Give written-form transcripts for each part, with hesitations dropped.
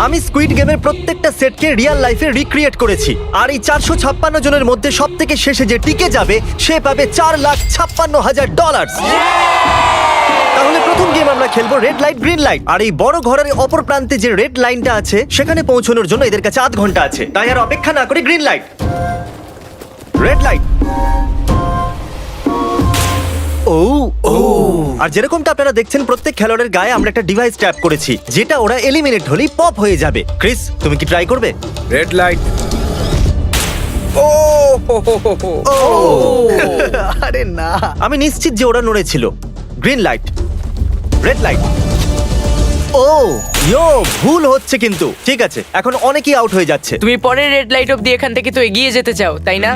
আমি স্কুইড গেমের প্রত্যেকটা সেটকে রিয়েল লাইফে রিক্রিয়েট করেছি, আর এই 456 জনের মধ্যে সব থেকে শেষে যে টিকে যাবে সে পাবে $4,56,000। তাহলে প্রথম গেম আমরা খেলবো রেড লাইট গ্রিন লাইট। আর এই বড় ঘরের অপর প্রান্তে যে রেড লাইনটা আছে সেখানে পৌঁছানোর জন্য এদের কাছে 8 ঘন্টা আছে। তাই আর অপেক্ষা না করে গ্রিন লাইট, রেড লাইট। আর যেরকমটা আপনারা দেখছেন প্রত্যেক খেলোয়াড়ের গায়ে আমরা একটা ডিভাইস ট্যাপ করেছি যেটা ওরা এলিমিনেট হলেই পপ হয়ে যাবে। ক্রিস, তুমি কি ট্রাই করবে? Red light. আরে না, আমি নিশ্চিত যে ওরা নড়েছিল। Green light, red light. ভুল হচ্ছে কিন্তু। ঠিক আছে, এখন অনেকেই আউট হয়ে যাচ্ছে। তুমি পরের রেড লাইট অব্দি এখান থেকে তো এগিয়ে যেতে চাও, তাই না?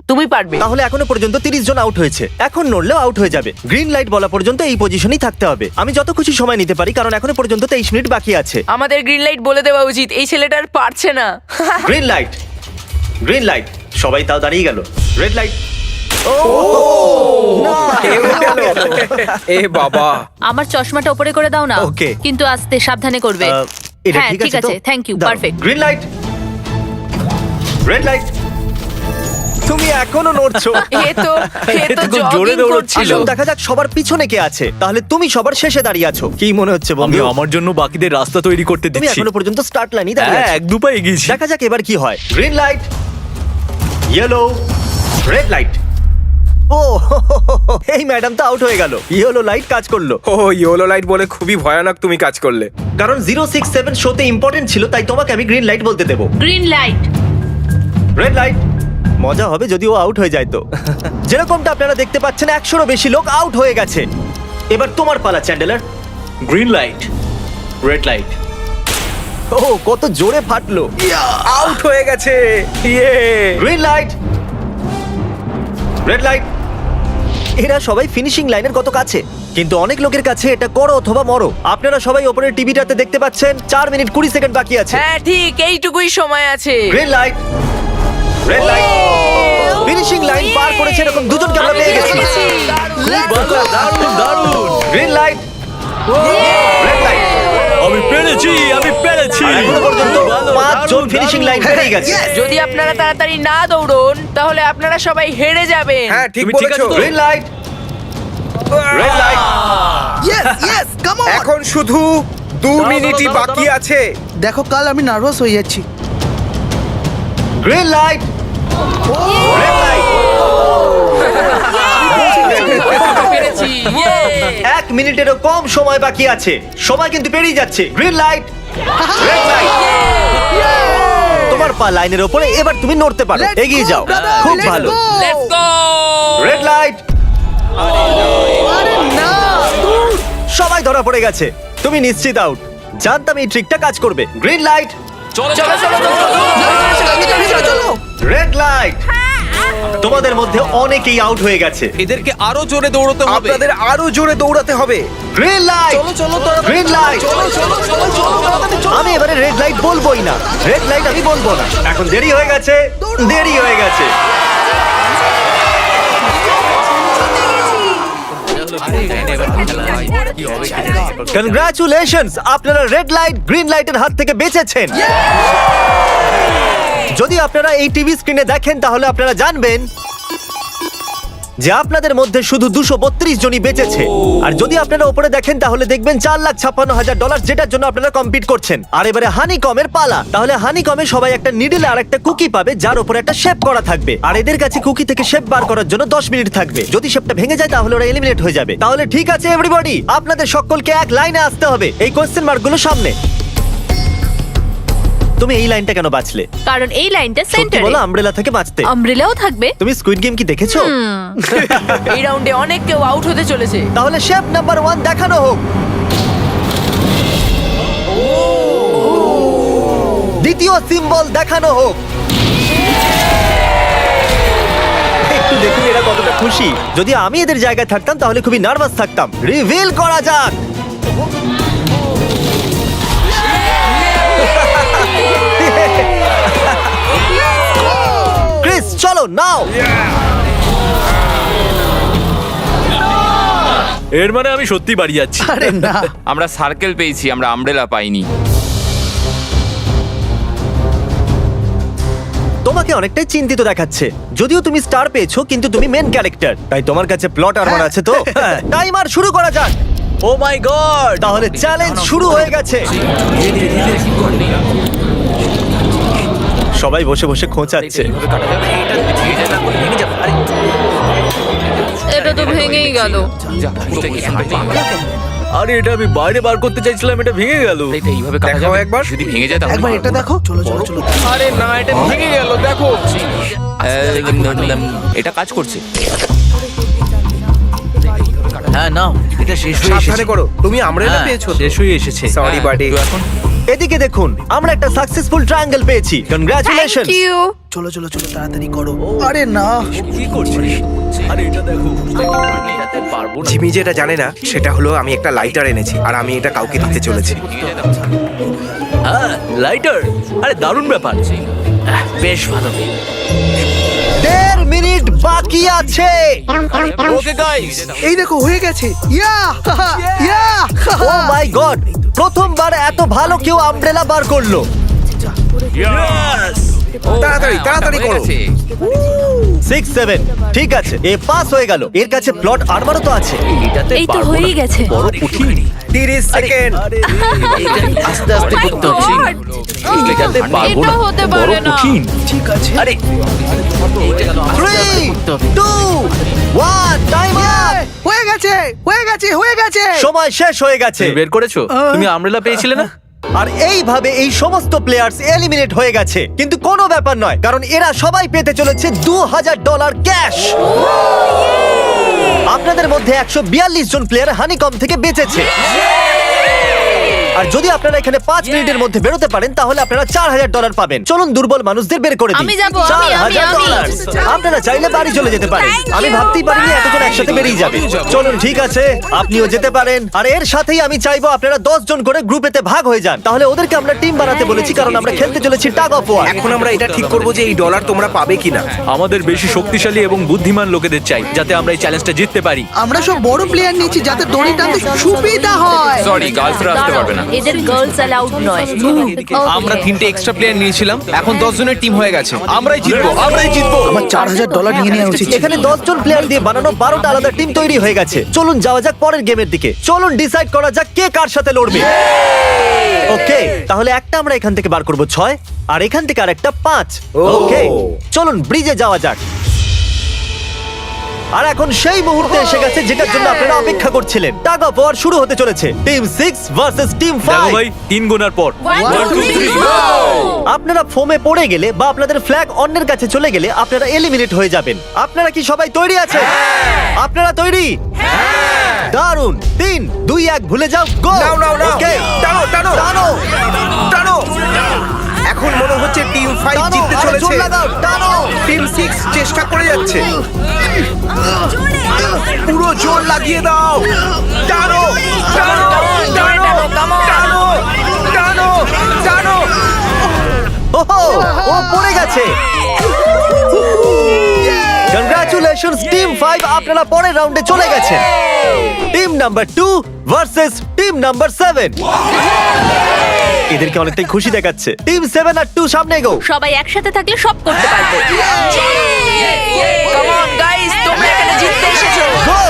তুমি পারবে। তাহলে এখনো পর্যন্ত 30 জন আউট হয়েছে, এখন নড়লেও আউট হয়ে যাবে। গ্রিন লাইট বলা পর্যন্ত এই পজিশনেই থাকতে হবে। আমি যত খুশি সময় নিতে পারি কারণ এখনো পর্যন্ত 23 মিনিট বাকি আছে। আমাদের গ্রিন লাইট বলে দেওয়া উচিত, এই ছেলেটা আর পারছে না। Green light, green light. সবাই তাও দাঁড়িয়ে গেল। Red light. এ বাবা, আমার চশমাটা উপরে করে দাও না। Okay. কিন্তু আস্তে সাবধানে করবে। এটা হ্যাঁ, ঠিক আছে, thank you, perfect. Green light, red light. তুমি এখনো নড়ছো। এ তো খুব জোরে জগিং দৌড়চ্ছিল। করছিল। আসুন দেখা যাক সবার পিছনে কে আছে। তাহলে তুমি সবার শেষে দাঁড়িয়ে আছো, কি মনে হচ্ছে আমি বন্ধু? আমার জন্য বাকিদের রাস্তা তৈরি করতে তুমি দিচ্ছি। এখনো পর্যন্ত স্টার্ট লাইনই দাঁড়িয়ে হ্যাঁ, আছো। এক দু পা এগিয়েছি। দেখা যাক এবার কি হয়। Green light, yellow, red light. ও এই ম্যাডাম তো আউট হয়ে গেল। ইয়েলো লাইট কাজ করলো ও ইয়েলো লাইট বলে খুবই ভয়ানক তুমি কাজ করলে। কারণ 067 শোতে ইম্পর্টেন্ট ছিল, তাই তোমাকে আমি গ্রিন লাইট বলতে দেবো। Green light. Red light. মজা হবে যদি ও আউট হয়ে যায় তো। যেরকমটা আপনারা দেখতে পাচ্ছেন 100-রও বেশি লোক আউট হয়ে গেছে। এবার তোমার পালা Chandler. Green light, red light. ও কত জোরে ফাটলো। আউট হয়ে গেছে। Yay! Green light, red light. এরা সবাই ফিনিশিং লাইনের কত কাছে, কিন্তু অনেক লোকের কাছে এটা করো অথবা মরো। আপনারা সবাই ওপরের টিভিটাতে দেখতে পাচ্ছেন 4 মিনিট 20 সেকেন্ড বাকি আছে। হ্যাঁ ঠিক, এইটুকুই সময় আছে। Green light, red light. Finishing line পার করেছে এরকম দুজনকে আমরা পেয়ে গেছি। দারুণ দারুণ। Green light, red light. আমি পেরেছি, আমি পেরেছি। আর এখনো পর্যন্ত 5 জন ফিনিশিং লাইন পেরিয়ে গেছে। যদি আপনারা তাড়াতাড়ি না দৌড়ন তাহলে আপনারা সবাই হেরে যাবেন। হ্যাঁ ঠিক তুমি ঠিক বলেছো। আছো তো? Green light, red light. এখন শুধু 2 মিনিটই বাকি আছে। দেখো কাল আমি নার্ভাস হয়ে যাচ্ছি। Green light, red light. পেরেছি। ইয়ে! 1 মিনিটেরও কম সময় বাকি আছে, সময় কিন্তু পেরিয়ে যাচ্ছে। Green light, red light. তোমার পা লাইনের ওপরে, এবার তুমি নড়তে পারো। Let's এগিয়ে go, যাও, brother, খুব let's ভালো। go! Let's go! Red light. আরে না, সবাই ধরা পড়ে গেছে। তুমি নিশ্চিত আউট। জানতাম এই ট্রিকটা কাজ করবে। গ্রিন লাইট, চলো চলো চলো চলো। Red light. তোমাদের মধ্যে অনেকেই আউট হয়ে গেছে। এদেরকে আরো জোরে দৌড়তে হবে। আপনাদের আরো জোরে দৌড়াতে হবে। Green light, green light. আমি এবারে রেড লাইট বলবোই না, রেড লাইট আমি বলবো না। এখন দেরি হয়ে গেছে, দেরি হয়ে গেছে। কনগ্রাচুলেশনস, আপনারা রেড লাইট গ্রিন লাইটের হাত থেকে বেঁচেছেন। যদি আপনারা এই টিভি স্ক্রিনে দেখেন তাহলে আপনারা জানবেন যে আপনাদের মধ্যে শুধু 232 জনই বেঁচেছে। আর যদি আপনারা উপরে দেখেন তাহলে দেখবেন $4,56,000, যেটার জন্য আপনারা কম্পিট করছেন। আর এবারে হানিকমের পালা। তাহলে হানিকমে সবাই একটা নিডল আর একটা কুকি পাবে যার উপরে একটা শেপ করা থাকবে। আর এদের কাছে কুকি থেকে শেপ বার করার জন্য 10 মিনিট থাকবে। যদি শেপটা ভেঙে যায় তাহলে ওরা এলিমিনেট হয়ে যাবে। তাহলে ঠিক আছে এভরিবডি, আপনাদের সকলকে এক লাইনে আসতে হবে এই কোশ্চেন মার্কগুলো সামনে। তুমি এই লাইনটা কেন বাঁচলে? কারণ এই লাইনটা সত্যি সেন্টারে। বলো, আমব্রেলা থেকে বাঁচতে। আমব্রেলাও থাকবে। তুমি স্কুইড গেম কি দেখেছো? এই রাউন্ডে অনেক কেউ আউট হতে চলেছে। তাহলে শেপ নাম্বার 1 দেখানো হোক। দ্বিতীয় সিম্বল দেখানো হোক। একটু দেখুন এরা কতটা খুশি। যদি আমি এদের জায়গায় থাকতাম তাহলে খুবই নার্ভাস থাকতাম। রিভিল করা যাক। ক্রিস চলো নাও। এর মানে আমি সত্যি বাড়ি যাচ্ছি। আরে না, আমরা সার্কেল পেয়েছি, আমরা আমব্রেলা পাইনি। তোমাকে অনেকটাই চিন্তিত দেখাচ্ছে। যদিও তুমি স্টার পেয়েছো কিন্তু তুমি মেন ক্যারেক্টার, তাই তোমার কাছে প্লট আর্মার আছে তো? টাইমার শুরু করা যাক। ও মাই গড তাহলে চ্যালেঞ্জ শুরু হয়ে গেছে। সবাই বসে বসে খোঁচাচ্ছে। এটা তো ভেঙেই গেল। আরে এটা আমি বাইরে বার করতে চাইছিলাম, এটা ভেঙে গেল। দেখাও একবার। যদি ভেঙে যায় তাহলে একবার এটা দেখো। চলো চলো চলো। আরে না, এটা ভেঙে গেল, দেখো। এটা কাজ করছে। হ্যাঁ নাও, এটা শেষ হয়ে সাবধানে এসেছে। করো, তুমি আমরেলা হ্যাঁ, পেয়েছো। শেষ হয়ে এসেছে। Sorry, হ্যাঁ, buddy. তো এখন এদিকে দেখুন, আমরা একটা সাকসেসফুল ট্রায়াঙ্গেল পেয়েছি। কনগ্রাচুলেশন। Thank you. চলো চলো চলো তাড়াতাড়ি করো। আরে না। কি করছিস? আরে এটা দেখো। এটাতে পারবো না। জিমি যেটা জানে না সেটা হলো আমি একটা লাইটার এনেছি আর আমি এটা কাউকে দিতে চলেছি। হ্যাঁ, লাইটার। আরে দারুণ ব্যাপার। বেশ ভালো। 1.5 মিনিট বাকি আছে। ওকে গাইস, এই দেখো হয়ে গেছে। ইয়া ইয়া। ও মাই গড, প্রথমবার এত ভালো কেউ আমব্রেলা বার করলো। তাড়াতাড়ি তাড়াতাড়ি করো। 6 7 ঠিক আছে, এ পাস হয়ে গেল। এর কাছে প্লট আর্মারও তো আছে। এটাতে এই তো পারবো হয়েই না। গেছে। বড় কঠিন। 30 সেকেন্ড। আস্তে আস্তে করতে হচ্ছে। এটাতে পারবো এটা না। হতে বড় পারে না। কঠিন। ঠিক আছে। আরে 3 2 1 টাইমার। হয়ে গেছে হয়ে গেছে হয়ে গেছে। সময় শেষ হয়ে গেছে। তুমি বের করেছো? তুমি আমব্রেলা পেয়েছিলে না? আর এইভাবে এই সমস্ত প্লেয়ার্স এলিমিনেট হয়ে গেছে। কিন্তু কোনো ব্যাপার নয়, কারণ এরা সবাই পেতে চলেছে $2000 ক্যাশ। আপনাদের মধ্যে 142 জন প্লেয়ার হানিকম থেকে বেঁচেছে। আর যদি আপনারা এখানে 5 মিনিটের মধ্যে বেরোতে পারেন তাহলে আপনারা $4000 পাবেন। চলুন দুর্বল মানুষদের বের করে দিই। আমি যাবো, আমি। $4000। আপনারা চাইলে বাড়ি চলে যেতে পারেন। আমি ভাবতেই পারিনি এতজন একসাথে বেরিয়ে যাবে। চলুন ঠিক আছে, আপনিও যেতে পারেন। আর এর সাথেই আমি চাইবো আপনারা 10 জন করে গ্রুপেতে ভাগ হয়ে যান। তাহলে ওদেরকে আমরা টিম বানাতে বলেছি, কারণ আমরা খেলতে চলেছি টাগ অফ ওয়ার। এখন আমরা এটা ঠিক করব যে এই ডলার তোমরা পাবে কিনা। আমাদের বেশি শক্তিশালী এবং বুদ্ধিমান লোকেদের চাই, যাতে আমরা এই চ্যালেঞ্জটা জিততে পারি। আমরা সব বড় প্লেয়ার নিয়েছি যাতে দড়ি টানতে সুবিধা হয়। সরি গার্লসরা আসতে পারবে না। এদের গার্লস অ্যালাউড নয়। আমরা 3টে এক্সট্রা প্লেয়ার নিয়েছিলাম, এখন 10 জনের টিম হয়ে গেছে। আমরাই জিতবো, আমরাই জিতবো। আমার $4000 নিয়ে নেওয়া উচিত ছিল। এখানে 10 জন প্লেয়ার দিয়ে বানানো 12টা আলাদা টিম তৈরি হয়ে গেছে। চলুন যাওয়া যাক পরের গেমের দিকে। চলুন ডিসাইড করা যাক কে কার সাথে লড়বে। ওকে, তাহলে একটা আমরা এখান থেকে বার করব 6, আর এখান থেকে আরেকটা 5। ওকে, চলুন ব্রিজে যাওয়া যাক। আর এখন সেই মুহূর্তে এসে গেছে যেটার জন্য আপনারা অপেক্ষা করছিলেন। টাগ অফ ওয়ার শুরু হতে চলেছে। টিম 6 ভার্সেস টিম দেখো 5। ভাই, 3 গোনার পর 1 2 3 গো। আপনারা ফোমে পড়ে গেলে বা আপনাদের ফ্ল্যাগ অন্যের কাছে চলে গেলে আপনারা এলিমিনেট হয়ে যাবেন। আপনারা কি সবাই তৈরি আছেন? আপনারা তৈরি? দারুন। 3 2 1 ভুলে যাও, গো। নাও নাও নাও। ওকে, টানো টানো টানো টানো। এখন মনে হচ্ছে টিম 5 টানো, জিততে আরে চলেছে। জোর লাগাও, টানো। টিম 6 চেষ্টা করে যাচ্ছে। পুরো জোর লাগিয়ে দাও। টানো টানো টানো টানো টানো টানো। ওহো, ও পড়ে গেছে। কংগ্রাচুলেশনস টিম 5, আপনারা পরের রাউন্ডে চলে গেছেন। Team number 2 versus team number 7। এদেরকে অনেকটাই খুশি দেখাচ্ছে। টিম 7 আর 2 সামনে এগো। সবাই একসাথে থাকলে সব করতে পারবে। কাম অন গাইস, তোমরা এখানে জিততে এসেছো। গো।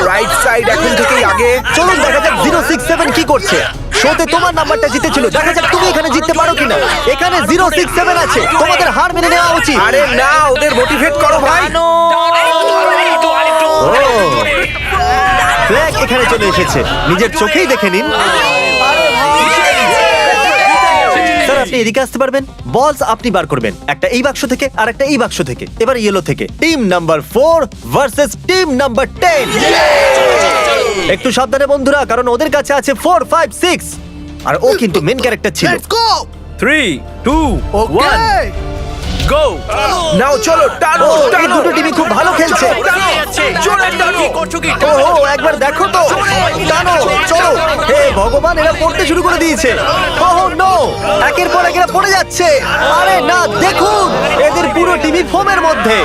রাইট সাইড এখন থেকেই আগে। চলুন দেখা যাক 067 কি করছে। শোতে তোমার নাম্বারটা জিতেছিল, দেখা যাক তুমি এখানে জিততে পারো কিনা। এখানে 067 আছে, তোমাদের হার মেনে নেওয়া উচিত। আরে না, ওদের মোটিভেট করো ভাই। ফ্ল্যাগ এখানে চলে এসেছে, নিজের চোখেই দেখে নিন। স্যার আপনি এদিকে আসতে পারবেন? বলস আপনি বার করবেন, একটা এই বাক্স থেকে আর একটা এই বাক্স থেকে। এবার ইয়েলো থেকে। Team number 4 versus team number 10। একটু সাবধানে বন্ধুরা, কারণ ওদের কাছে আছে 4 5 6, আর ও কিন্তু মেন ক্যারেক্টার ছিল। Let's go. 3 2 ওকে। 1 গো। নাও চলো টানো ও, এই টানো। দুটো টিমই খুব ভালো খেলছে। জোরে টানো। ও একবার দেখো তো, টানো, চলো। হে ভগবান, এরা পড়তে শুরু করে দিয়েছে। ওহ নো, একের পর এক এরা পড়ে যাচ্ছে। আরে না, দেখুন এদের পুরো টিমই ফোমের মধ্যে।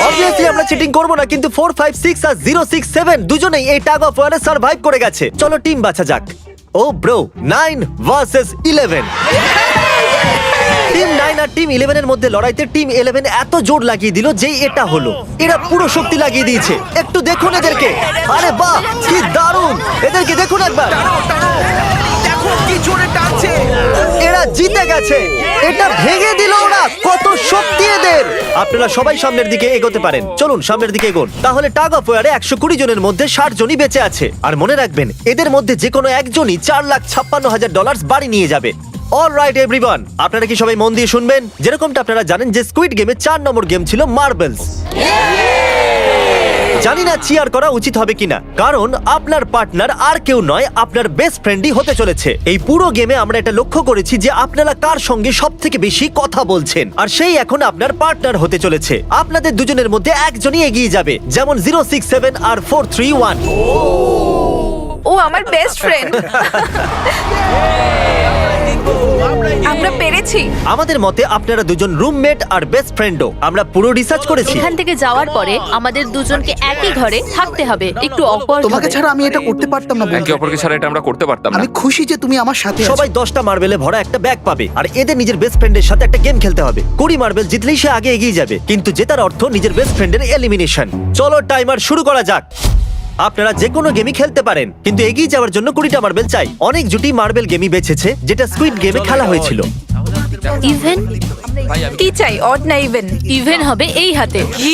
অবভিয়াসলি আমরা চিটিং করব না, কিন্তু 4 5 6 আর 067 দুজনেই এই টাগ অফ ওয়ারে সার্ভাইভ করে গেছে। চলো টিম বাছা যাক। ও ব্রো, 9 ভার্সেস 11। টিম 9 আর টিম 11 এর মধ্যে লড়াইতে টিম 11 এত জোর লাগিয়ে দিল যে এটা হলো। এরা পুরো শক্তি লাগিয়ে দিয়েছে। একটু দেখুন এদেরকে। আরে বাহ, কি দারুণ! এদেরকে দেখুন একবার। দেখো কি জোরে টানছে। এরা জিতে গেছে। এটা ভেঙে দিল ওরা। কত শক্তি এদের! আপনারা সবাই সামনের দিকে এগোতে পারেন। চলুন সামনের দিকে এগোন। তাহলে টাগ অফ ওয়ারে 120 জনের মধ্যে 60 জনই বেঁচে আছে। আর মনে রাখবেন, এদের মধ্যে যে কোনো একজনই $4,56,000 বাড়ি নিয়ে যাবে। অলরাইট এভরিওয়ান, আপনারা কি সবাই মন দিয়ে শুনবেন? যেরকমটা আপনারা জানেন যে স্কুইড গেমে 4 নম্বর গেম ছিল মার্বেলস। জানি না চিয়ার করা উচিত হবে কিনা, কারণ আপনার পার্টনার আর কেউ নয়, আপনার বেস্ট ফ্রেন্ডই হতে চলেছে। এই পুরো গেমে আমরা এটা লক্ষ্য করেছি যে আপনারা কার সঙ্গে সব থেকে বেশি কথা বলছেন, আর সেই এখন আপনার পার্টনার হতে চলেছে। আপনাদের দুজনের মধ্যে একজনই এগিয়ে যাবে, যেমন 067 আর 431। ও আমার বেস্ট ফ্রেন্ড। আমরা পেরেছি। আমাদের মতে আপনারা দুজন রুমমেট আর বেস্ট ফ্রেন্ডও। আমরা পুরো রিসার্চ করেছি। এখান থেকে যাওয়ার পরে আমাদের দুজনকে একই ঘরে থাকতে হবে। একটু অকওয়ার্ড তোমাকে ছাড়া আমি এটা করতে পারতাম না একে বন্ধু। অপরকে ছাড়া এটা আমরা করতে পারতাম না। আমি খুশি যে তুমি আমার সাথে আছো। সবাই 10টা মার্বেলে ভরা একটা ব্যাগ পাবে, আর এদের নিজের বেস্ট ফ্রেন্ডের সাথে একটা গেম খেলতে হবে। 20 মার্বেল জিতলেই সে আগে এগিয়ে যাবে, কিন্তু জেতার অর্থ নিজের বেস্ট ফ্রেন্ডের এলিমিনেশন। চলো টাইমার শুরু করা যাক। আপনারা যে কোনো গেমই খেলতে পারেন, কিন্তু এগিয়ে যাওয়ার জন্য 20টা মার্বেল চাই। অনেক জুটি মার্বেল গেমই বেছেছে, যেটা স্কুইড গেমে খেলা হয়েছিল। ইভেন কি চাই, অড না ইভেন? ইভেন হবে এই হাতে। কি?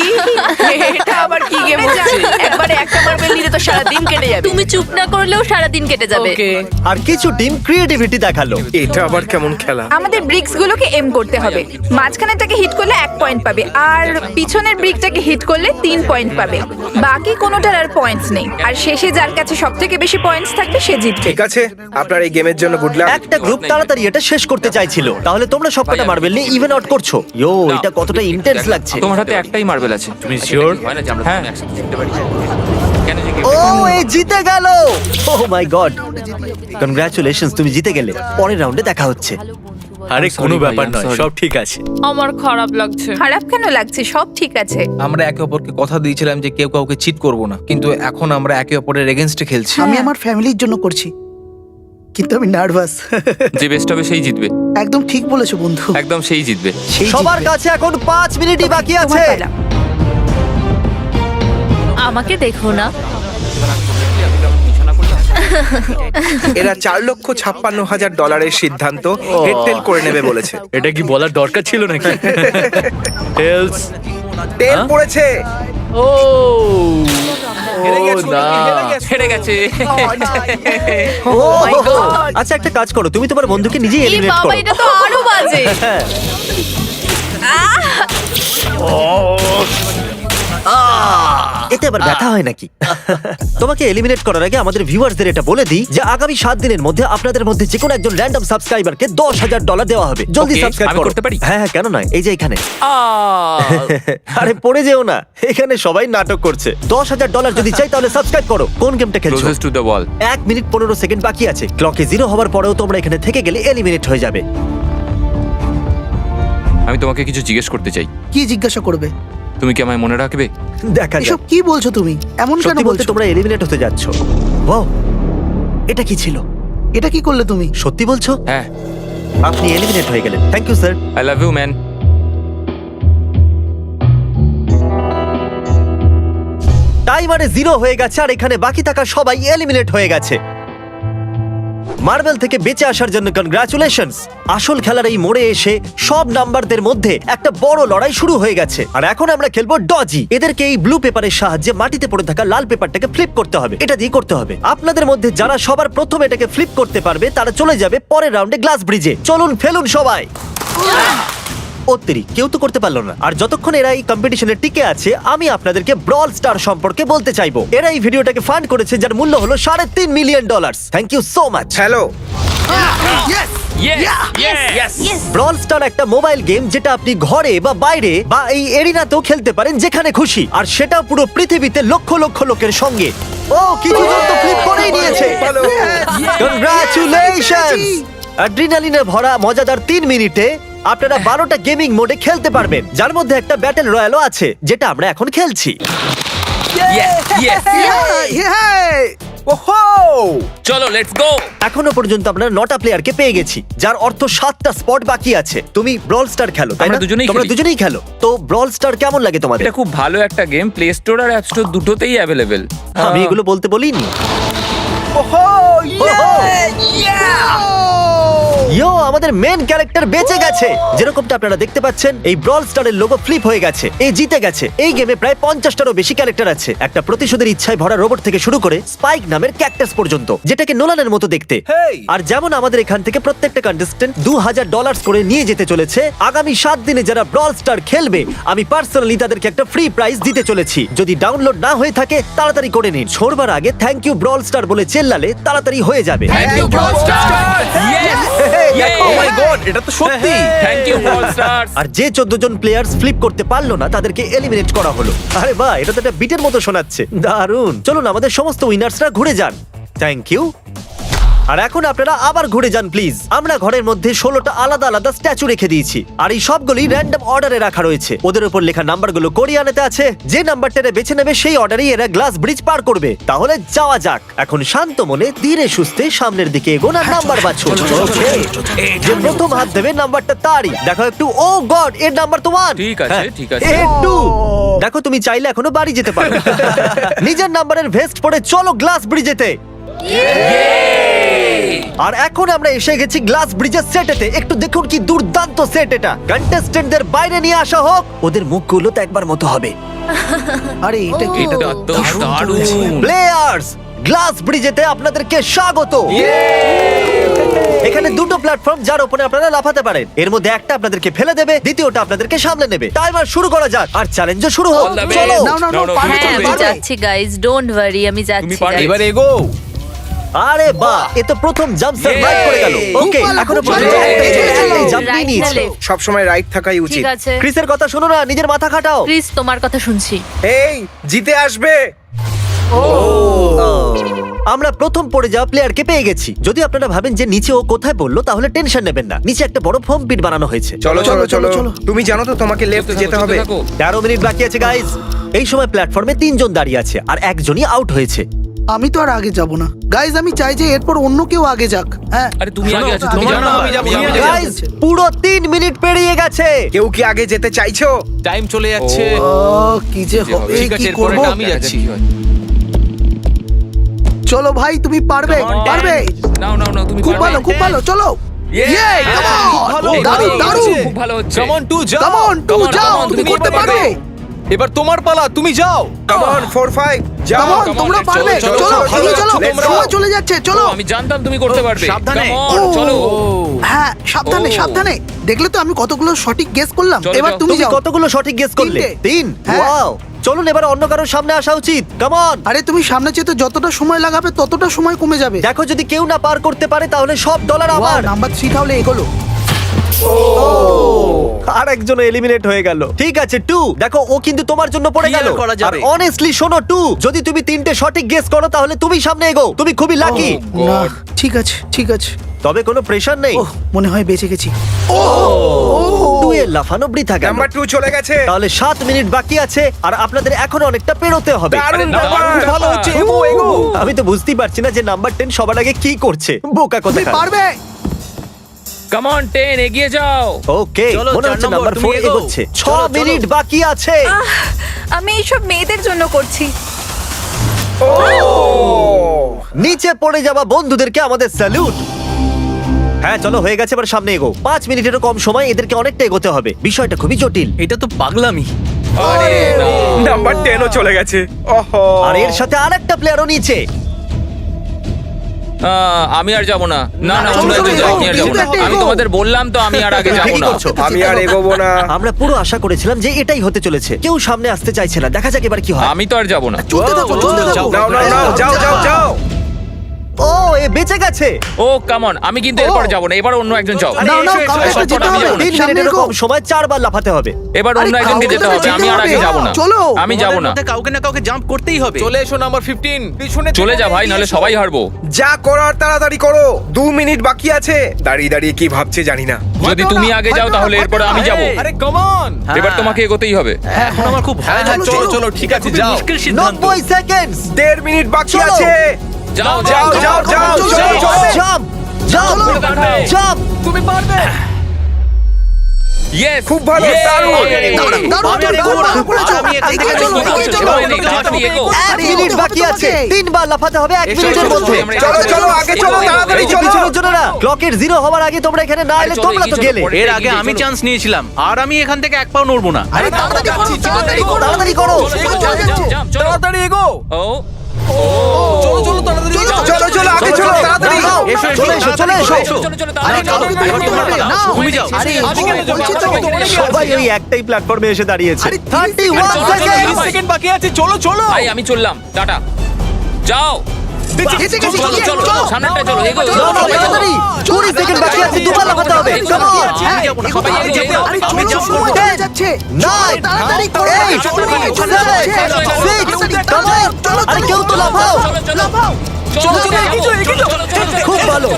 এটা আবার কি গেম হচ্ছে? একবারে একটা মার্বেল নিলে তো সারা দিন কেটে যাবে। তুমি চুপ না করলেও সারা দিন কেটে যাবে। ওকে। আর কিছু টিম ক্রিয়েটিভিটি দেখালো। এটা আবার কেমন খেলা? আমাদের ব্রিক্স গুলোকে এম করতে হবে। মাঝখানেরটাকে হিট করলে 1 পয়েন্ট পাবে, আর পিছনের ব্রিকটাকে হিট করলে 3 পয়েন্ট পাবে। বাকি কোনোটার আর পয়েন্টস নেই, আর শেষে যার কাছে সবথেকে বেশি পয়েন্টস থাকবে সে জিতবে। ঠিক আছে, আপনার এই গেমের জন্য গুড লাক। একটা গ্রুপ তাড়াতাড়ি এটা শেষ করতে চাইছিল। তাহলে তোমরা সবকটা মার্বেল নিয়ে ইভেন আউট করছো। ইয়ো, এটা কতটা ইন্টেন্স লাগছে। তোমার হাতে একটাই মার্বেল আছে। তুমি শিওর? হ্যাঁ। ও, এ জিতে গেল। ও মাই গড, কনগ্রাচুলেশনস, তুমি জিতে গেলে। পরের রাউন্ডে দেখা হচ্ছে। আরে sorry কোনো ভাই, ব্যাপার I'm নয়, sorry. সব ঠিক আছে। আমার খারাপ লাগছে। খারাপ কেন লাগছে? সব ঠিক আছে। আমরা একে অপরকে কথা দিয়েছিলাম যে কেউ কাউকে চিট করব না, কিন্তু এখন আমরা একে অপরের এগেনস্টে খেলছি। আমি আমার ফ্যামিলির জন্য করছি, কিন্তু আমি নার্ভাস। যে বেস্ট হবে সেই জিতবে। একদম ঠিক বলেছো বন্ধু। একদম সেই জিতবে। সেই সবার জিতবে। কাছে এখন 5 মিনিটই বাকি তোমার আছে। পালা। আমাকে দেখো না। এরা $4,56,000 সিদ্ধান্ত হেডটেল করে নেবে বলেছে। এটা কি বলার দরকার ছিল নাকি? টেলস। তেল পড়েছে। ও হেরে গেছো, না। হেরে গেছো। হেরে গেছে। ও, আচ্ছা একটা কাজ করো, তুমি তোমার বন্ধুকে নিজেই এই এলিমিনেট বাবা, করো। এটা তো আরো বাজে। হ্যাঁ। এতে আবার ব্যথা হয় নাকি? তোমাকে এলিমিনেট করার আগে আমাদের ভিউয়ার্সদের এটা বলে দিই যে আগামী 7 দিনের মধ্যে আপনাদের মধ্যে যে কোনো একজন র্যান্ডম সাবস্ক্রাইবারকে $10,000 দেওয়া হবে। জলদি Okay, সাবস্ক্রাইব আমি করো। করতে পারি? হ্যাঁ হ্যাঁ, কেন নয়, এই যে এখানে। আরে পড়ে যেও না, এখানে সবাই নাটক করছে। $10,000 যদি চাই তাহলে সাবস্ক্রাইব করো। কোন গেমটা খেলছো? Closest to the wall. 1 minute 15 second বাকি আছে। ক্লকে 0 হওয়ার পরেও তোমরা এখানে থেকে গেলে এলিমিনেট হয়ে যাবে। আমি তোমাকে কিছু জিজ্ঞেস করতে চাই। কি জিজ্ঞাসা করবে? তুমি কি আমায় মনে রাখবে? দেখা যাক। এসব কি বলছো তুমি? এমন কেন সত্যি বলতে বলছো? তোমরা এলিমিনেট হতে যাচ্ছ। ওয়াও, এটা কি ছিল? এটা কি করলে তুমি? সত্যি বলছো? হ্যাঁ। আপনি এলিমিনেট হয়ে গেলেন। Thank you sir. I love you man. টাইমারে 0 হয়ে গেছে, আর এখানে বাকি থাকা সবাই এলিমিনেট হয়ে গেছে। মার্বেল থেকে বেঁচে আসার জন্য কনগ্রাচুলেশনস। আসল খেলার এই মোড়ে এসে সব নাম্বারদের মধ্যে একটা বড় লড়াই শুরু হয়ে গেছে। আর এখন আমরা খেলবো ডজি। এদেরকে এই ব্লু পেপারের সাহায্যে মাটিতে পড়ে থাকা লাল পেপারটাকে ফ্লিপ করতে হবে। এটা দিয়ে করতে হবে। আপনাদের মধ্যে যারা সবার প্রথম এটাকে ফ্লিপ করতে পারবে তারা চলে যাবে পরের রাউন্ডে গ্লাস ব্রিজে। চলুন ফেলুন সবাই। কেউ তো করতে পারলো না। আর যতক্ষণ এরা এই কম্পিটিশনে টিকে আছে, আমি আপনাদেরকে ব্রল স্টার সম্পর্কে বলতে চাইবো। এরা এই ভিডিওটাকে ফান্ড করেছে, যার মূল্য হলো $3.5 million. Thank you so much. Hello, Brawl Star একটা মোবাইল গেম যেটা আপনি ঘরে বা বাইরে বা এই এরিনাতেও খেলতে পারেন, যেখানে খুশি। আর সেটা পুরো পৃথিবীতে লক্ষ লক্ষ লোকের সঙ্গে। ও, কিছু জন তো ফ্লিপ করেই নিয়েছে। ভালো। কনগ্রাচুলেশনস। অ্যাড্রিনালিনে ভরা মজাদার 3 মিনিটে আপনারা 12টা গেমিং মোডে খেলতে পারবেন, যার মধ্যে একটা ব্যাটল রয়্যালও আছে, যেটা আমরা এখন খেলছি। ইয়ে! ওহো! চলো লেটস গো। এখনো পর্যন্ত আমরা 9টা প্লেয়ারকে পেয়ে গেছি, যার অর্থ 7টা স্পট বাকি আছে। তুমি ব্রল স্টার খেলো, তাই না? আমরা দুজনেই তোমরা খেলি। দুজনেই খেলো। তো ব্রল স্টার কেমন লাগে তোমাদের? এটা খুব ভালো একটা গেম, প্লে স্টোর আর অ্যাপ স্টোর দুটোতেই অ্যাভেলেবেল। আমি এগুলো বলতে বলিনি। ওহো! ইয়ো, আমাদের মেন ক্যারেক্টার বেঁচে গেছে। যেরকমটা আপনারা দেখতে পাচ্ছেন, এই ব্রল স্টারের লোগো ফ্লিপ হয়ে গেছে। এই জিতে গেছে। এই গেমে প্রায় 50টারও বেশি ক্যারেক্টার আছে। একটা প্রতিশোধের ইচ্ছায় ভরা রোবট থেকে শুরু করে স্পাইক নামের ক্যাকটাস পর্যন্ত, যেটাকে নোলানের মতো দেখতে। Hey! আর যেমন আমাদের এখান থেকে প্রত্যেকটা কন্টেস্টেন্ট $2000 করে নিয়ে যেতে চলেছে, আগামী 7 দিনে যারা ব্রল স্টার খেলবে, আমি পার্সোনালি তাদেরকে একটা ফ্রি প্রাইজ দিতে চলেছি। যদি ডাউনলোড না হয়ে থাকে তাড়াতাড়ি করে নিন। ছোড়বার আগে থ্যাংক ইউ ব্রল স্টার বলে চেল্লালে তাড়াতাড়ি হয়ে যাবে। Thank you Brawl Star. Yes. Oh my god, এটা তো সত্যি। Thank you Brawl Star. আর যে 14 জন প্লেয়ার্স ফ্লিপ করতে পারলো না তাদেরকে এলিমিনেট করা হলো। আরে বাহ, এটা তো একটা বিটের মতো শোনাচ্ছে। দারুণ। চলুন আমাদের সমস্ত উইনার্সরা ঘুরে যান। Thank you. আর এখন আপনারা আবার ঘুরে যান প্লিজ। আমরা ঘরের মধ্যে 16টা আলাদা আলাদা স্ট্যাচু রেখে দিয়েছি, আর এই সবগুলি র্যান্ডম অর্ডারে রাখা রয়েছে। ওদের উপর লেখা নাম্বারগুলো কোরিয়ানেতে আছে। যে নাম্বারটা বেছে নেবে সেই অর্ডারেই এরা গ্লাস ব্রিজ পার করবে। তাহলে যাওয়া যাক। এখন শান্ত মনে ধীরে সুস্থে সামনের দিকে এগোন আর নাম্বার বাছুন। Okay. যে প্রথম হাত দেবে নাম্বারটা তারই। দেখো একটু, ও গড, এর নাম্বার তো 1। ঠিক আছে, ঠিক আছে। একটু দেখো, তুমি চাইলে এখনো বাড়ি যেতে পারো। নিজের নাম্বারের ভেস্ট পরে চলো গ্লাস ব্রিজেতে। আর এখন আমরা এসে গেছি গ্লাস ব্রিজের সেটেতে। একটু দেখুন কি দুর্দান্ত সেট এটা। কন্টেস্টেন্টদের বাইরে নিয়ে আসা হোক, ওদের মুখগুলো তো একবার মতো হবে। আরে এটা কি? এটা তো দারুণ। প্লেয়ার্স, গ্লাস ব্রিজেতে আপনাদেরকে স্বাগত। এখানে দুটো প্ল্যাটফর্ম যার উপরে আপনারা লাফাতে পারেন। এর মধ্যে একটা আপনাদেরকে ফেলে দেবে, দ্বিতীয়টা আপনাদেরকে সামলে নেবে। টাইমার শুরু করা যাক আর চ্যালেঞ্জও শুরু হোক। All the চলো। best. নাও, নাও, নাও, No, no, পারবে, তুমি হ্যাঁ, আমি পারবে। যাচ্ছি গাইজ, ডোন্ট ওয়ারি, আমি যাচ্ছি তুমি পারবে। guys। এবার এগো। আরে বাহ, এ তো প্রথম জাম্প সার্ভাইভ করে গেল। ওকে, ভালো, এখনো খুব পর্যন্ত ভালো। একটাই জাম্প নিয়ে Right না নিয়েছে। left? সবসময় রাইট থাকাই উচিত। ঠিক আছে ক্রিসের কথা শোনো না, নিজের মাথা খাটাও। ক্রিস, তোমার কথা শুনছি। এই জিতে আসবে। আমরা প্রথম পড়ে যাওয়া প্লেয়ারকে পেয়ে গেছি। যদি আপনারা ভাবেন যে নিচে ও কোথায় বললো, তাহলে টেনশন নেবেন না। নিচে একটা বড় ফোম পিট বানানো হয়েছে। চলো চলো চলো, চলো চলো। তুমি জানো তো তোমাকে লেফট যেতে হবে। 13 মিনিট বাকি আছে গাইস। এই সময় প্ল্যাটফর্মে 3 জন দাঁড়িয়ে আছে আর একজনই আউট হয়েছে। আমি তো আর আগে যাব না গাইজ। আমি চাই যে এরপর অন্য কেউ আগে যাক। হ্যাঁ, আরে তুমি আগে আছো, তুমি তোমার জানো নাম না, আমি যাবো, আমি আমি যাবো। যাবো। গাইস, পুরো 3 মিনিট পেরিয়ে গেছে। কেউ কি আগে যেতে চাইছো? টাইম চলে যাচ্ছে। কি যে হবে, ঠিক আছে, কি এরপরে করব? আমি যাচ্ছি। চলো ভাই, তুমি পারবে, Come on, পারবে। নাও নাও নাও, তুমি খুব পারবে। ভালো, খুব ভালো, চলো। Yeah! Yay, come on! ভালো, দারুণ, ভালো, দারুণ। খুব ভালো হচ্ছে। কাম অন টু যাও। Come on, Come to on, যাও, come on, তুমি করতে পারবে। এবার তোমার পালা, তুমি যাও। কাম অন 4 5 যাও। Come on, come on, তোমরা let's পারবে। চলো, চলো, চলো, এগিয়ে চলো। let's go. সময় চলে যাচ্ছে, চলো। ও, আমি জানতাম তুমি করতে পারবে। সাবধানে। Come on, চলো। হ্যাঁ, সাবধানে, সাবধানে। দেখলে তো আমি কতগুলো সঠিক গেস করলাম। চলো, এবার চলো। তুমি তুমি যাও। কতগুলো সঠিক গেস করলে? 3টে। 3। হ্যাঁ। ওয়াও। চলুন এবার অন্য কারোর সামনে আসা উচিত। Come on. আরে তুমি সামনে যেতে যতটা সময় লাগাবে ততটা সময় কমে যাবে। দেখো, যদি কেউ না পার করতে পারে তাহলে সব ডলার আমার। নাম্বার 3 তাহলে এগোলো। আর একজন এলিমিনেট হয়ে গেল। ঠিক আছে 2, দেখো ও কিন্তু তোমার জন্য পড়ে কি গেল। আর করা আর যাবে? অনেস্টলি শোনো 2, যদি তুমি 3টে সঠিক গেস করো তাহলে তুমি সামনে এগো। তুমি খুবই লাকি। না, ঠিক আছে, ঠিক আছে। তবে কোনো প্রেশার নেই। ওহ, মনে হয় বেঁচে গেছি। 2 এর লাফানো বৃথা গেল। নাম্বার 2 চলে গেছে। তাহলে 7 মিনিট বাকি আছে আর আপনাদের এখন অনেকটা পেরোতে হবে। দারুণ দারুণ ব্যাপার। ব্যাপার। ভালো হচ্ছে, এগো এগো। আমি তো বুঝতেই পারছি না যে নাম্বার 10 সবার আগে কি করছে। বোকা কথা। তুমি পারবে। কাম অন 10, এগিয়ে যাও। ওকে, চলো, মনে 4 হচ্ছে নম্বর, নাম্বার তুমি 4 এগোও। এগোচ্ছে। 6 চলো, চলো। মিনিট বাকি আছে। আমি এইসব মেয়েদের জন্য করছি। নিচে পড়ে যাওয়া বন্ধুদেরকে আমাদের স্যালুট। হ্যাঁ চলো, হয়ে গেছে, এবার সামনে এগো। 5 মিনিটেরও কম সময়, এদেরকে অনেকটা এগোতে হবে। বিষয়টা খুবই জটিল। এটা তো পাগলামি। আরে না। নাম্বার 10 ও চলে গেছে। ওহো। আর এর সাথে আরেকটা প্লেয়ারও নিচে। আমি আর যাব না। না না, চলো, তোমরা চলো, যাও, আমি আর এগো, যাব না। এগো। আমি তোমাদের বললাম তো আমি আর আগে যাব ঠিকই না। করছো। আমি আর এগোবো না। আমরা পুরো আশা করেছিলাম যে এটাই হতে চলেছে। কেউ সামনে আসতে চাইছে না। দেখা যাক এবার কি হয়। আমি তো আর যাব না। চলতে থাকো, চলতে থাকো। নাও নাও নাও, যাও যাও যাও। ও, এ বেঁচে গেছে। ও কাম অন, আমি কিন্তু এরপর যাব না। এবার অন্য একজন যাও। নাও, নাও, এসো, কাউকে এসো, তো যেতে আমি হবে। যাবো না। 3 সামনে মিনিটেরও এগো। কম সময় 4 বার লাফাতে হবে। এবার অন্য আরে, একজনকে কাউকে যেতে তো হবে। যেতে আমি আর আগে হবে। যাব না। চলো। আমি যাব না। কাউকে না কাউকে জাম্প করতেই হবে। চলে এসো নাম্বার 15। পিছনে চলে যা ভাই, নাহলে সবাই হারবো। যা করার তাড়াতাড়ি করো। 2 মিনিট বাকি আছে। দাঁড়িয়ে দাঁড়িয়ে কি ভাবছে জানি না। যদি তুমি আগে যাও তাহলে এরপর আমি যাব। আরে কাম অন। এবার তোমাকে এগোতেই হবে। এখন আমার খুব ভয় হ্যাঁ, লাগছে। চলো, চলো, ঠিক আছে, যাও। 90 সেকেন্ড। 1.5 মিনিট বাকি চলো। আছে। যাও যাও যাও যাও যাও যাও জাম্প জাম্প জাম্প তুমি পারবে। ইয়েস খুব ভালো, দারুণ। দারুণ, দারুণ, আমি আর দারুণ, এগোবো না। দারুণ করেছো। আমি এখান থেকে এগিয়ে চলো, এগোবো। এগিয়ে চলো। চলো, এগিয়ে তাড়াতাড়ি এগো। এক আরে, মিনিট ওদের বাকি হতে আছে হতে। 3 বার লাফাতে হবে 1 এসো, মিনিটের এসো, মধ্যে আমরা চলো এগোবো। চলো আগে চলো এগো, এগো, তাড়াতাড়ি এই যে চলো পিছনের জনেরা ক্লকের 0 হওয়ার আগে তোমরা এখানে না এলে চলো, তোমরা তো এগিয়ে গেলে চলো, এর আগে আমি চান্স নিয়েছিলাম আর আমি এখান থেকে এক পাও নড়বো না। আরে তাড়াতাড়ি করো, তাড়াতাড়ি করো। তাড়াতাড়ি করো। চলে যাচ্ছে। তাড়াতাড়ি এগো। ও চলো চলো তাড়াতাড়ি এগো। চলো চলো আগে চলো তাড়াতাড়ি দাঁড়াও। এসো, এসো, চলে এসো চলে এসো চলো চলো আরে তাড়াতাড়ি তাড়াতাড়ি এবার করতে তোমরা হবে। পালাও। নাও। তুমি যাও। আরে আমি কেন যাবো? বলছি তো। সবাই ওই একটাই প্ল্যাটফর্মে এসে দাঁড়িয়েছে আরে 31 চলো, চলো, সেকেন্ড চলো, সেকেন্ড বাকি আছে, চলো চলো। ভাই আমি চললাম টাটা যাও এসে গেছি, চলো চলো চলো সামনেটা চলো এগো না, না, তাড়াতাড়ি 20 সেকেন্ড বাকি আছে দুবার লাফাতে হবে Come on! হ্যাঁ, যাবো না, এগোতে সবাই হবে, যেতে হবে। আরে আমি চলো, যাবো। সময় চলে যাচ্ছে। Nine, তাড়াতাড়ি করো। 8, তাড়াতাড়ি চলে 7, যাচ্ছে। 6, come on! চলো, আরে কেউ তো লাফাও চলো চলো লাফাও। চলো চলো এগিয়ে যাও খুব ভালো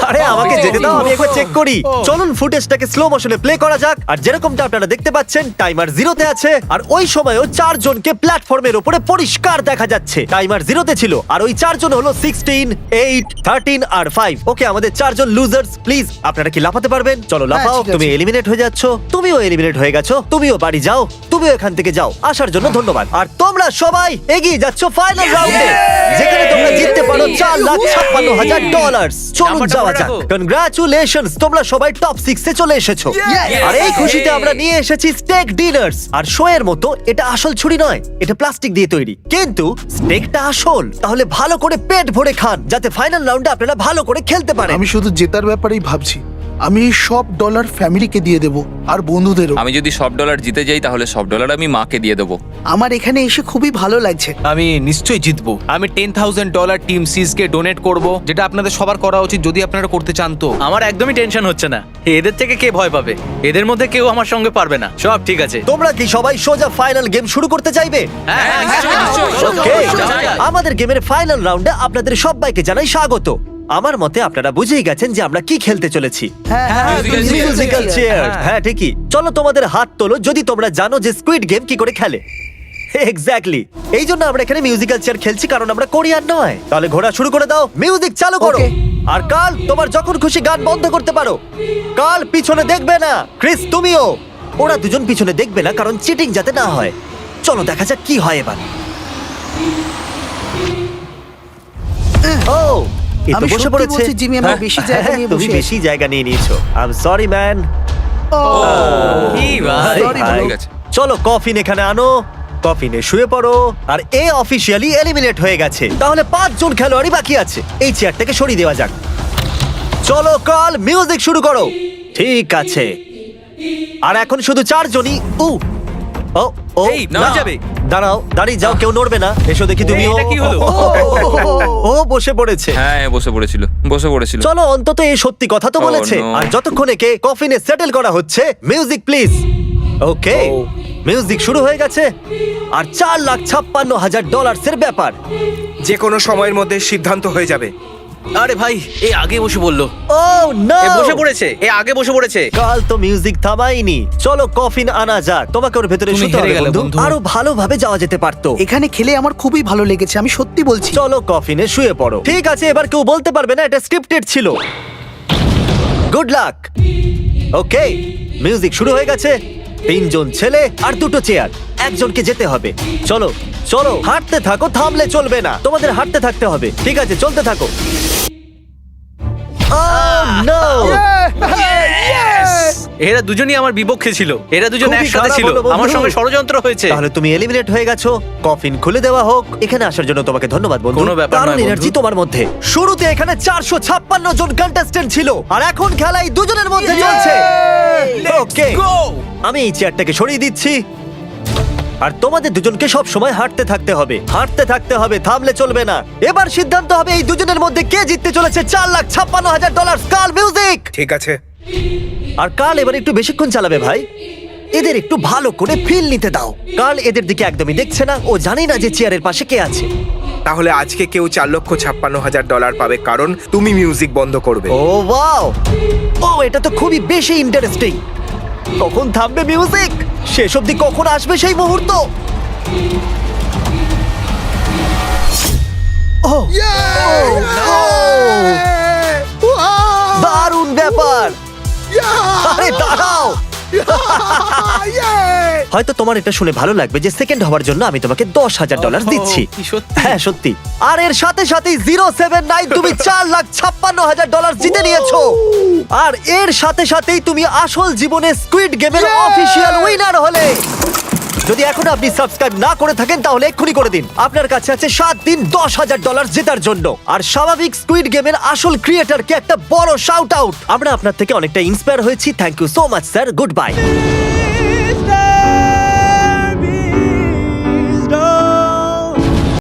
আরে আমাকে যেতে দাও আমি একবার চেক করি চলুন ফুটেজটাকে স্লো মোশনে প্লে করা যাক আর যেরকমটা আপনারা দেখতে পাচ্ছেন টাইমার 0 তে আছে আর ওই সময়ও 4 জনকে প্ল্যাটফর্মের উপরে পরিষ্কার দেখা যাচ্ছে টাইমার 0 তে ছিল আর ওই 4 জন হলো 16 8 13 আর 5 ওকে আমাদের 4 জন লুজার্স প্লিজ আপনারা কি লাফাতে পারবেন চলো লাফাও ঠিক আছে। তুমি এলিমিনেট হয়ে যাচ্ছ তুমিও এলিমিনেট হয়ে গেছো তুমিও বাড়ি যাও তুমিও এখান থেকে যাও আসার জন্য ধন্যবাদ আর তোমরা সবাই এগিয়ে যাচ্ছ ফাইনাল রাউন্ডে যেখানে তোমরা জিততে পারো $4,56,000 চলুন নাম্বারটা যাওয়া মনে যাক রাখো। কনগ্রাচুলেশনস তোমরা সবাই টপ 6 এ চলে এসেছো আর এই খুশিতে আমরা নিয়ে এসেছি স্টেক ডিনার্স আর শো এর মতো এটা আসল ছুরি নয় এটা প্লাস্টিক দিয়ে তৈরি কিন্তু স্টেকটা আসল তাহলে ভালো করে পেট ভরে খান যাতে ফাইনাল রাউন্ডে আপনারা ভালো করে খেলতে পারেন আমি শুধু জেতার ব্যাপারেই ভাবছি আমি এই সব ডলার ফ্যামিলিকে দিয়ে দেব আর বন্ধুদেরও আমি যদি সব ডলার জিতে যাই তাহলে সব ডলার আমি মাকে দিয়ে দেবো আমার এখানে এসে খুবই ভালো লাগছে আমি নিশ্চয়ই জিতবো। আমি $10,000 টিম সিজকে ডোনেট করব, যেটা আপনাদের সবার করা উচিত যদি আপনারা করতে চান তো। আমার একদমই টেনশন হচ্ছে না এদের থেকে কে ভয় পাবে এদের মধ্যে কেউ আমার সঙ্গে পারবে না সব ঠিক আছে তোমরা কি সবাই সোজা ফাইনাল গেম শুরু করতে চাইবে হ্যাঁ নিশ্চয়ই নিশ্চয়ই Okay, যাই। আমাদের গেমের ফাইনাল রাউন্ডে আপনাদের সবাইকে জানাই স্বাগত আমার মতে আপনারা বুঝেই গেছেন যে আমরা কি খেলতে চলেছি Musical chair. মিউজিক্যাল চেয়ার হ্যাঁ ঠিকই চলো তোমাদের হাত তোলো যদি তোমরা জানো যে স্কুইড গেম কি করে খেলে এক্স্যাক্টলি এই জন্য আমরা এখানে মিউজিক্যাল চেয়ার খেলছি কারণ আমরা কোরিয়ান নয় তাহলে ঘোরা শুরু করে দাও মিউজিক চালু করো Okay. আর কাল তোমার যখন খুশি গান বন্ধ করতে পারো কাল পিছনে দেখবে না ক্রিস তুমিও ওরা দুজন পিছনে দেখবে না কারণ চিটিং যাতে না হয় চলো দেখা যাক কি হয় এবার ও এই তো আমি বসে সত্যি পড়েছে বলছি, জিমি, আমরা বেশি জায়গা নিয়ে তুমি বসে বেশি জায়গা নিয়ে নিয়েছো আই এম সরি ম্যান কি ভাই Sorry, bro. ঠিক আছে চলো কফিন এখানে আনো কফিনে শুয়ে পড়ো আর এ অফিসিয়ালি এলিমিনেট হয়ে গেছে তাহলে 5 জন খেলোয়াড়ই বাকি আছে এই চেয়ারটাকে সরিয়ে দেওয়া যাক চলো কাল মিউজিক শুরু করো ঠিক আছে আর এখন শুধু 4 জনই ও ও এই, নড়া যাবে। দাঁড়াও দাঁড়িয়ে যাও কেউ নড়বে না এসো দেখি তুমি এটা কি হলো? ও বসে পড়েছে হ্যাঁ বসে পড়েছিল চলো অন্তত এই সত্যি কথা তো Oh, বলেছে no. আর যতক্ষণ একে কফিনে সেটেল করা হচ্ছে মিউজিক প্লিজ ওকে মিউজিক শুরু হয়ে গেছে আর $4,56,000 এর ব্যাপার যে কোনো সময়ের মধ্যে সিদ্ধান্ত হয়ে যাবে আরে ভাই এ আগে বসে বললো ও নো এ বসে পড়েছে এ আগে বসে পড়েছে কাল তো মিউজিক থামাইনি চলো কফিন আনা যাক তোমাকে ওর ভেতরে তুমি শুতে হেরে হবে গেলে, বন্ধু বন্ধু। আরো ভালোভাবে যাওয়া যেতে পারতো এখানে খেলে আমার খুবই ভালো লেগেছে আমি সত্যি বলছি চলো কফিনে শুয়ে পড়ো ঠিক আছে এবার কেউ বলতে পারবে না এটা স্ক্রিপ্টেড ছিল গুড লাক ওকে মিউজিক শুরু হয়ে গেছে 3 জন ছেলে আর 2 চেয়ার একজনকে যেতে হবে চলো চলো হাঁটতে থাকো থামলে চলবে না তোমাদের হাঁটতে থাকতে হবে ঠিক আছে চলতে থাকো Oh, no! এরা দুজনই আমার বিপক্ষে ছিল এরা দুজন খুবই একসাথে খারাপ ছিল হলো, বন্ধু। আমার সঙ্গে ষড়যন্ত্র হয়েছে তাহলে তুমি এলিমিনেট হয়ে গেছো কফিন খুলে দেওয়া হোক এখানে আসার জন্য তোমাকে ধন্যবাদ বন্ধু কোনো ব্যাপার কারণ নয়, বন্ধু। এনার্জি তোমার মধ্যে শুরুতে এখানে 456 জন কন্টেস্ট্যান্ট ছিল আর এখন খেলাই দুজনের মধ্যে চলছে ওকে আমি এই চেয়ারটাকে সরিয়ে দিচ্ছি আর তোমাদের দুজনকে সব সময় হাঁটতে থাকতে হবে থামলে চলবে না এবার সিদ্ধান্ত হবে এই দুজনের মধ্যে কে জিততে চলেছে $4,56,000 কাল মিউজিক ঠিক আছে আর কাল এবার একটু বেশিক্ষণ চালাবে ভাই এদের একটু ভালো করে ফিল নিতে দাও কাল এদের দিকে একদমই দেখছে না ও জানি না যে চেয়ারের পাশে কে আছে তাহলে আজকে কেউ $4,56,000 পাবে কারণ তুমি মিউজিক বন্ধ করবে ও ওয়াও ও এটা তো খুবই বেশি ইন্টারেস্টিং কখন থামবে মিউজিক শেষ অবধি কখন আসবে সেই মুহূর্ত ও দারুণ ব্যাপার। আরে দাঁড়াও, হয়তো তোমার এটা শুনে ভালো লাগবে যে সেকেন্ড হওয়ার জন্য আমি তোমাকে $10,000 দিচ্ছি। কি সত্যি? হ্যাঁ সত্যি। আর এর সাথে সাথেই 079 তুমি $4,56,000 জিতে নিয়েছো। আর এর সাথে সাথেই তুমি আসল জীবনে স্কুইড গেমের অফিসিয়াল উইনার হলে। যদি এখন আপনি সাবস্ক্রাইব না করে থাকেন তাহলে এক্ষুনি করে দিন। আপনার কাছে আছে 7 দিন $10,000 জেতার জন্য। আর স্বাভাবিক স্কুইড গেমের আসল ক্রিয়েটরকে একটা বড় শাউট আউট। আমরা আপনার থেকে অনেকটা ইন্সপায়ার হয়েছি। Thank you so much sir, good bye.